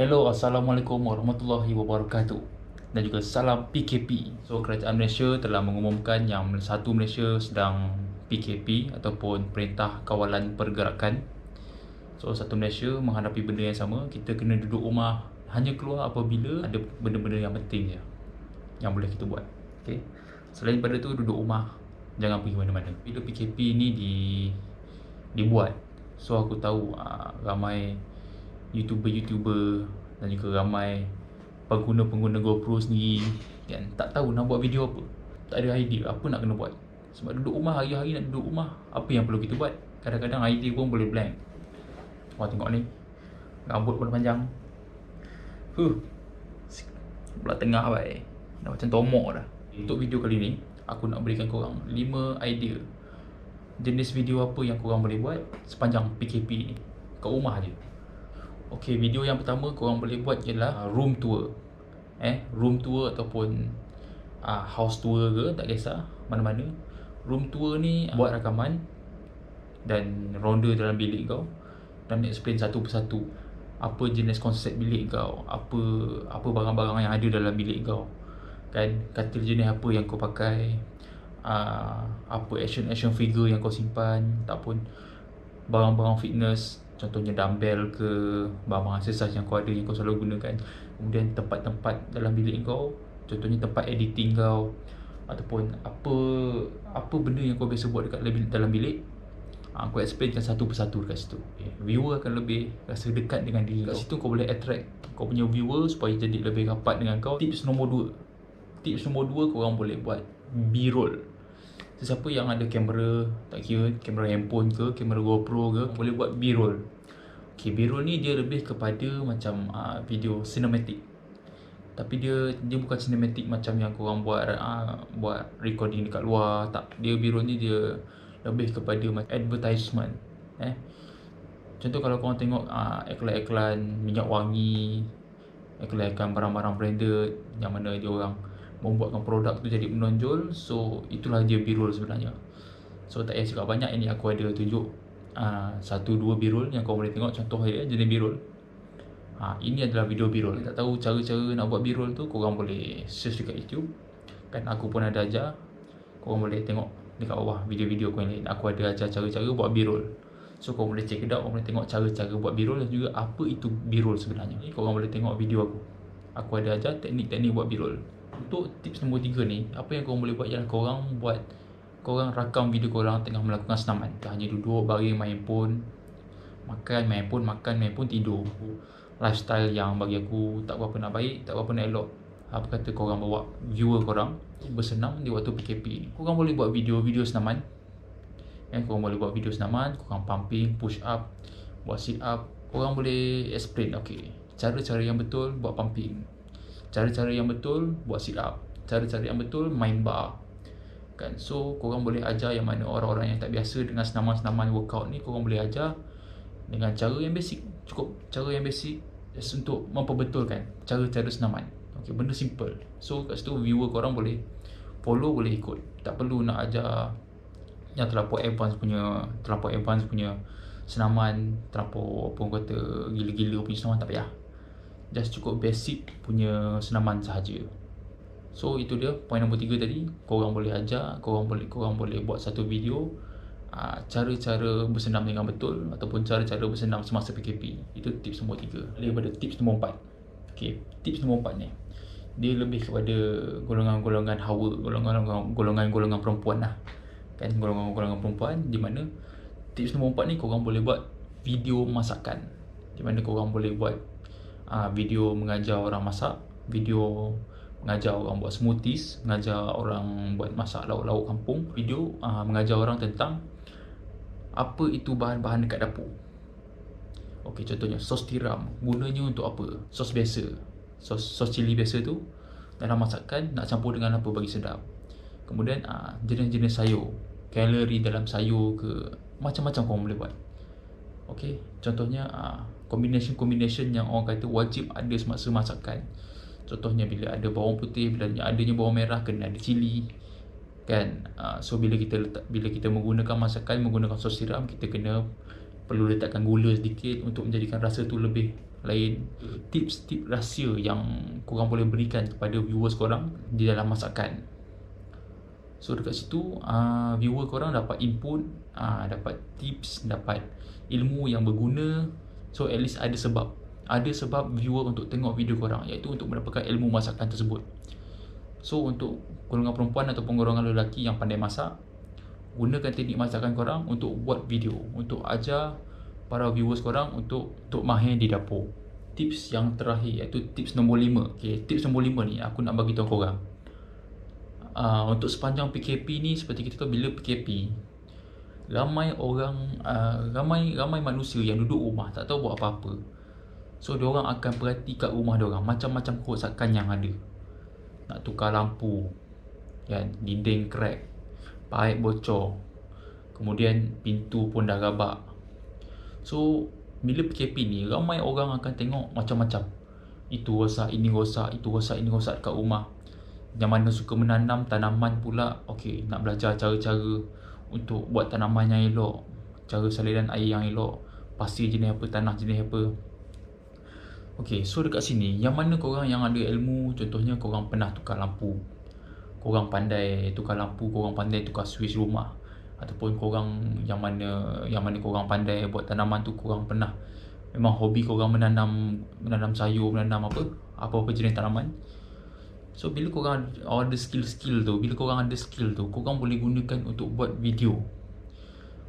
Hello, Assalamualaikum warahmatullahi wabarakatuh. Dan juga salam PKP. So, Kerajaan Malaysia telah mengumumkan yang satu Malaysia sedang PKP ataupun Perintah Kawalan Pergerakan. So, satu Malaysia menghadapi benda yang sama. Kita kena duduk rumah, hanya keluar apabila ada benda-benda yang penting je yang boleh kita buat. Okay? Selain pada tu, duduk rumah, jangan pergi mana-mana. Bila PKP ni dibuat, so aku tahu ramai YouTuber dan juga ramai pengguna-pengguna GoPro sendiri kan tak tahu nak buat video apa, tak ada idea apa nak kena buat. Sebab duduk rumah, hari-hari nak duduk rumah, apa yang perlu kita buat? Kadang-kadang idea pun boleh blank. Wah, tengok ni, rambut pun panjang, belah tengah baik, dah macam tomok dah. Untuk video kali ni, aku nak berikan korang 5 idea jenis video apa yang korang boleh buat sepanjang PKP ni kat rumah je. Okay, video yang pertama korang boleh buat ialah room tour. Room tour ataupun house tour ke, tak kisah mana-mana. Room tour ni buat rakaman dan ronda dalam bilik kau dan explain satu persatu apa jenis konsep bilik kau, apa barang-barang yang ada dalam bilik kau. Kan, katil jenis apa yang kau pakai, apa action figure yang kau simpan, ataupun barang-barang fitness, contohnya dumbbell ke, barang-barang exercise yang kau ada, yang kau selalu gunakan. Kemudian tempat-tempat dalam bilik kau, contohnya tempat editing kau, ataupun apa benda yang kau biasa buat dekat dalam bilik. Kau explainkan satu persatu dekat situ. Viewer akan lebih rasa dekat dengan diri kau. Kat situ kau boleh attract kau punya viewer supaya jadi lebih rapat dengan kau. Tips nombor 2, korang boleh buat B-roll. Sesiapa yang ada kamera, tak kira kamera handphone ke, kamera GoPro ke, boleh buat B-roll. Okay, B-roll ni dia lebih kepada macam video cinematic. Tapi dia bukan cinematic macam yang korang buat recording dekat luar. Tak, dia B-roll ni dia lebih kepada advertisement. Contoh kalau korang tengok iklan-iklan minyak wangi, iklan-iklan barang-barang branded yang mana dia orang membuatkan produk tu jadi menonjol. So itulah dia B-roll sebenarnya. So tak payah cakap banyak, ini aku ada tunjuk 1-2 B-roll yang kau boleh tengok contoh dia jenis B-roll. Ini adalah video B-roll. Tak tahu cara-cara nak buat B-roll tu, korang boleh search dekat YouTube. Kan aku pun ada ajar. Korang boleh tengok dekat bawah video-video aku yang lain. Aku ada ajar cara-cara buat B-roll. So korang boleh check it out, korang boleh tengok cara-cara buat B-roll dan juga apa itu B-roll sebenarnya. Ni korang boleh tengok video aku. Aku ada ajar teknik-teknik buat B-roll. Untuk tips nombor 3 ni, apa yang korang boleh buat ialah korang rakam video korang tengah melakukan senaman. Tak hanya duduk baring main handphone, makan main handphone, tidur. Lifestyle yang bagi aku tak berapa nak baik, tak berapa nak elok. Apa kata korang bawa viewer korang bersenam di waktu PKP ni. Korang boleh buat video senaman. Korang boleh buat video senaman, korang pumping, push up, buat sit up. Korang boleh explain, okay, cara-cara yang betul buat pumping, cara-cara yang betul buat sit up, cara-cara yang betul main bar. Kan, so korang boleh ajar yang mana orang-orang yang tak biasa dengan senaman-senaman workout ni, korang boleh ajar dengan cara yang basic. Cukup cara yang basic just untuk memperbetulkan cara-cara senaman. Okay, benda simple. So kat situ viewer korang boleh follow, boleh ikut. Tak perlu nak ajar yang terlampau advance punya senaman, terlampau apa kata gila-gila punya senaman, tak payah. Just cukup basic punya senaman sahaja. So itu dia point nombor 3 tadi. Korang boleh ajar, korang boleh buat satu video cara-cara bersenam dengan betul ataupun cara-cara bersenam semasa PKP. Itu tips nombor 3. Daripada tips nombor 4. Okay, tips nombor 4 ni dia lebih kepada golongan-golongan hawa, golongan-golongan perempuan lah. Kan, golongan-golongan perempuan, di mana tips nombor 4 ni korang boleh buat video masakan. Di mana korang boleh buat video mengajar orang masak, video mengajar orang buat smoothies, mengajar orang buat masak lauk-lauk kampung, video mengajar orang tentang apa itu bahan-bahan dekat dapur. Okey, contohnya sos tiram gunanya untuk apa? Sos biasa, sos cili biasa tu dalam masakan nak campur dengan apa bagi sedap. Kemudian jenis-jenis sayur, kalori dalam sayur ke, macam-macam korang boleh buat. Okey, contohnya combination yang orang kata wajib ada semasa masakan. Contohnya bila ada bawang putih, bila adanya bawang merah, kena ada cili. Kan, so bila kita menggunakan masakan, menggunakan sos tiram, kita perlu letakkan gula sedikit untuk menjadikan rasa tu lebih lain tips-tips rahsia yang korang boleh berikan kepada viewers korang di dalam masakan. So dekat situ viewer korang dapat input, dapat tips, dapat ilmu yang berguna. So at least ada sebab viewer untuk tengok video korang, iaitu untuk mendapatkan ilmu masakan tersebut. So untuk golongan perempuan ataupun golongan lelaki yang pandai masak, gunakan teknik masakan korang untuk buat video, untuk ajar para viewers korang untuk mahir di dapur. Tips yang terakhir iaitu tips nombor 5. Okay, tips nombor 5 ni aku nak bagi tahu korang. Untuk sepanjang PKP ni, seperti kita tahu, bila PKP, ramai orang, ramai manusia yang duduk rumah tak tahu buat apa-apa. So diorang akan perhati kat rumah diorang, macam-macam kerosakan yang ada. Nak tukar lampu, kan, dinding crack, paip bocor, kemudian pintu pun dah rabak. So bila PKP ni, ramai orang akan tengok macam-macam. Itu rosak, ini rosak, itu rosak, ini rosak dekat rumah. Yang mana suka menanam tanaman pula, okey, nak belajar cara-cara untuk buat tanaman yang elok, cara saliran air yang elok, pasir jenis apa, tanah jenis apa. Okey, so dekat sini, yang mana korang yang ada ilmu, contohnya korang pernah tukar lampu, korang pandai tukar lampu, korang pandai tukar switch rumah, ataupun korang yang mana korang pandai buat tanaman tu, korang pernah, memang hobi korang menanam sayur, menanam apa-apa jenis tanaman. So bila korang ada skill tu, korang boleh gunakan untuk buat video.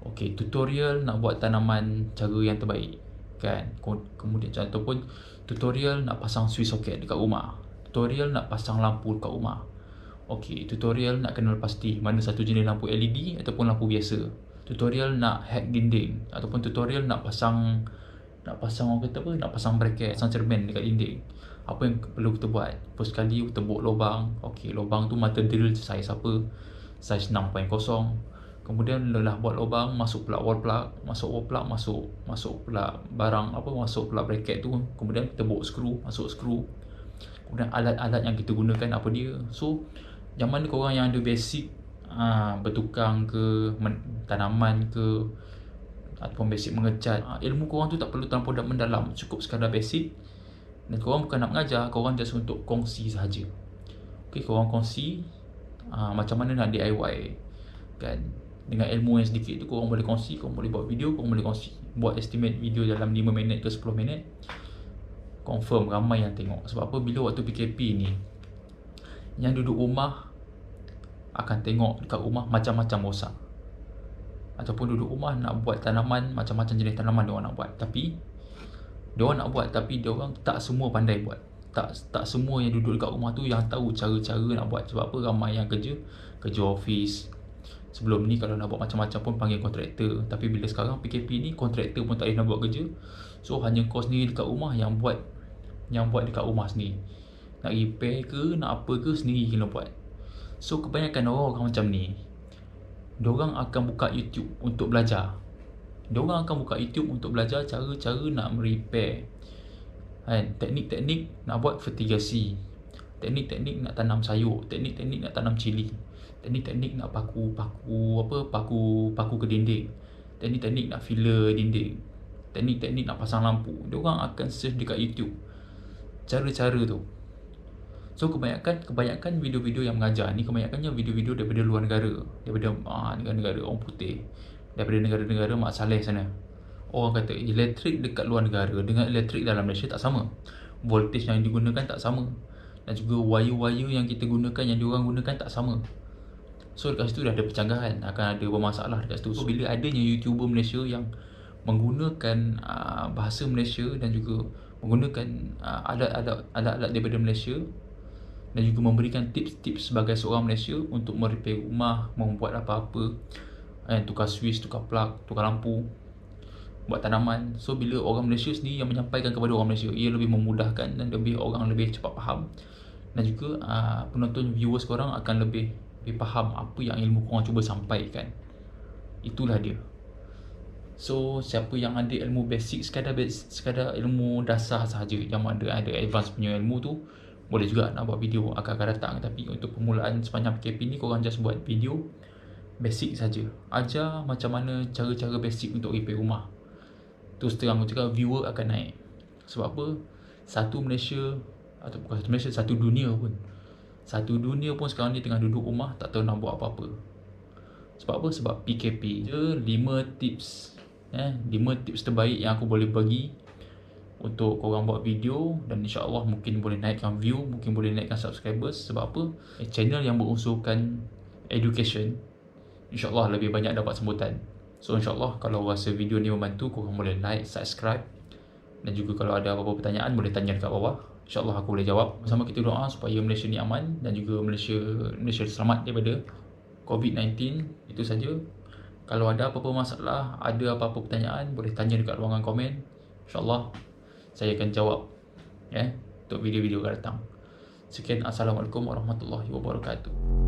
Okey, tutorial nak buat tanaman cara yang terbaik, kan. Kemudian ataupun tutorial nak pasang switch socket dekat rumah, tutorial nak pasang lampu dekat rumah. Okey, tutorial nak kenal pasti mana satu jenis lampu LED ataupun lampu biasa. Tutorial nak hack dinding, ataupun tutorial nak pasang orang kata apa, nak pasang bracket, pasang cermin dekat dinding. Apa yang perlu kita buat? First kali tebuk lubang. Okey, lubang tu mata drill saiz apa? Saiz 6.0. Kemudian lelah buat lubang, masuk pula wall plug, masuk pula barang apa, masuk pula bracket tu. Kemudian tebuk skru, masuk skru. Kemudian alat-alat yang kita gunakan apa dia. So yang mana korang yang ada basic bertukang ke, tanaman ke, ataupun basic mengecat, ilmu korang tu tak perlu terlampau mendalam, cukup sekadar basic. Dan korang bukan nak mengajar, korang just untuk kongsi sahaja. Okay, korang kongsi macam mana nak DIY, kan. Dengan ilmu yang sedikit tu korang boleh kongsi, korang boleh buat video, korang boleh kongsi. Buat estimate video dalam 5 minit ke 10 minit, confirm ramai yang tengok. Sebab apa? Bila waktu PKP ni, yang duduk rumah akan tengok dekat rumah macam-macam rosak, ataupun duduk rumah nak buat tanaman, macam-macam jenis tanaman diorang nak buat, tapi diorang tak semua pandai buat. Tak semua yang duduk dekat rumah tu yang tahu cara-cara nak buat. Sebab apa? Ramai yang kerja office. Sebelum ni kalau nak buat macam-macam pun panggil kontraktor, tapi bila sekarang PKP ni, kontraktor pun tak boleh nak buat kerja. So hanya kau sendiri dekat rumah yang buat dekat rumah sendiri. Nak repair ke, nak apa ke, sendiri kena buat. So kebanyakan orang macam ni, diorang akan buka YouTube untuk belajar. Diorang akan buka YouTube untuk belajar cara-cara nak repair, kan, teknik-teknik nak buat fertigasi, teknik-teknik nak tanam sayur, teknik-teknik nak tanam cili, teknik-teknik nak paku ke dinding, teknik-teknik nak filler dinding, teknik-teknik nak pasang lampu. Diorang akan search dekat YouTube cara-cara tu. So kebanyakan video-video yang mengajar ni, kebanyakannya video-video daripada luar negara, daripada negara-negara orang putih, daripada negara-negara Mak Saleh sana. Orang kata elektrik dekat luar negara dengan elektrik dalam Malaysia tak sama, voltage yang digunakan tak sama, dan juga wire-wire yang kita gunakan, yang diorang gunakan tak sama. So dekat situ dah ada percanggahan, akan ada bermasalah dekat situ. So bila adanya YouTuber Malaysia yang menggunakan bahasa Malaysia dan juga menggunakan alat-alat daripada Malaysia, dan juga memberikan tips-tips sebagai seorang Malaysia untuk merepair rumah, membuat apa-apa, tukar switch, tukar plug, tukar lampu, buat tanaman. So bila orang Malaysia sendiri yang menyampaikan kepada orang Malaysia, ia lebih memudahkan dan orang lebih cepat faham. Dan juga penonton, viewers korang akan lebih faham apa yang ilmu korang cuba sampaikan. Itulah dia. So siapa yang ada ilmu basic, sekadar ilmu dasar sahaja, yang ada advance punya ilmu tu, boleh juga nak buat video akan datang. Tapi untuk permulaan sepanjang PKP ni, korang just buat video basic saja, ajar macam mana cara-cara basic untuk repair rumah. Terus terang aku cakap, viewer akan naik. Sebab apa? Satu Malaysia, atau bukan satu Malaysia, satu dunia pun. Satu dunia pun sekarang ni tengah duduk rumah, tak tahu nak buat apa-apa. Sebab apa? Sebab PKP. 5 tips 5 tips terbaik yang aku boleh bagi untuk korang buat video, dan insyaAllah mungkin boleh naikkan view, mungkin boleh naikkan subscribers. Sebab apa? Channel yang berunsurkan education, insyaAllah lebih banyak dapat sambutan. So insyaAllah kalau rasa video ni membantu, korang boleh like, subscribe. Dan juga kalau ada apa-apa pertanyaan, boleh tanya dekat bawah. InsyaAllah aku boleh jawab. Bersama kita doa supaya Malaysia ni aman, dan juga Malaysia selamat daripada COVID-19. Itu saja. Kalau ada apa-apa masalah, ada apa-apa pertanyaan, boleh tanya dekat ruangan komen. InsyaAllah saya akan jawab untuk video-video akan datang. Sekian, Assalamualaikum warahmatullahi wabarakatuh.